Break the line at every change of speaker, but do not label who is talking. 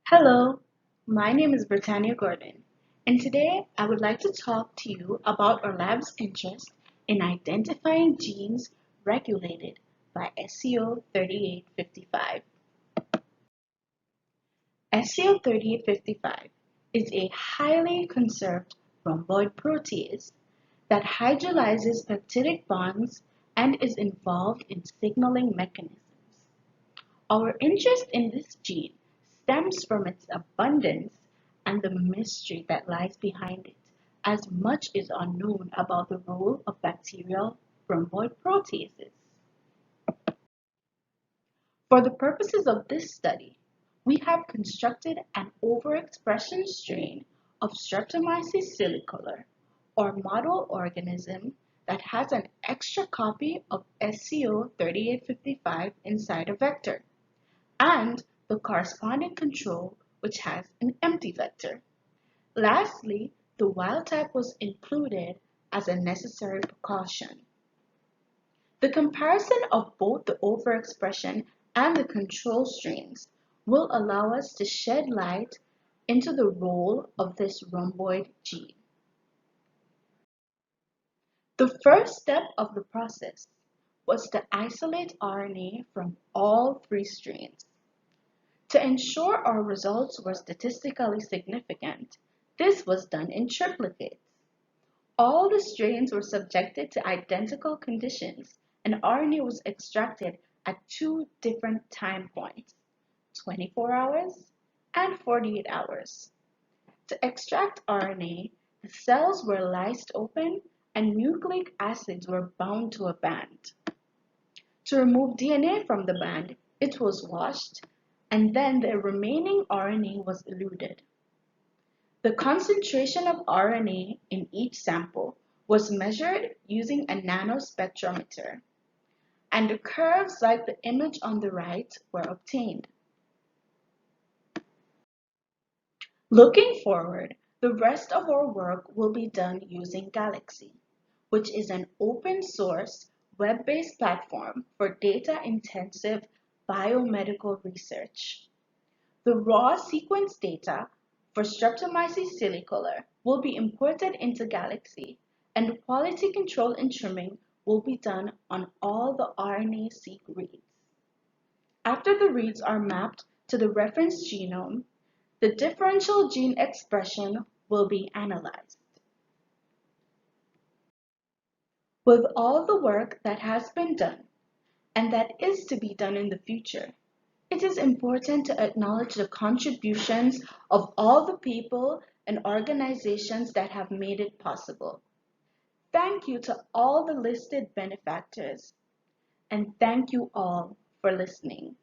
Hello, my name is Brettania Gordon, and today I would like to talk to you about our lab's interest in identifying genes regulated by SCO3855. SCO3855 is a highly conserved rhomboid protease that hydrolyzes peptidic bonds and is involved in signaling mechanisms. Our interest in this gene stems from its abundance and the mystery that lies behind it, as much is unknown about the role of bacterial rhomboid proteases. For the purposes of this study, we have constructed an overexpression strain of Streptomyces silicolor, or model organism that has an extra copy of SCO3855 inside a vector, and the corresponding control which has an empty vector. Lastly, the wild type was included as a necessary precaution. The comparison of both the overexpression and the control strains will allow us to shed light into the role of this rhomboid gene. The first step of the process was to isolate RNA from all three strains. To ensure our results were statistically significant, this was done in triplicates. All the strains were subjected to identical conditions, and RNA was extracted at two different time points, 24 hours and 48 hours. To extract RNA, the cells were lysed open and nucleic acids were bound to a band. To remove DNA from the band, it was washed, and then the remaining RNA was eluted. The concentration of RNA in each sample was measured using a nanospectrometer, and the curves like the image on the right were obtained. Looking forward, the rest of our work will be done using Galaxy, which is an open source web-based platform for data-intensive biomedical research. The raw sequence data for Streptomyces silicolor will be imported into Galaxy, and quality control and trimming will be done on all the RNA-seq reads. After the reads are mapped to the reference genome, the differential gene expression will be analyzed. With all the work that has been done, and that is to be done in the future, it is important to acknowledge the contributions of all the people and organizations that have made it possible. Thank you to all the listed benefactors, and thank you all for listening.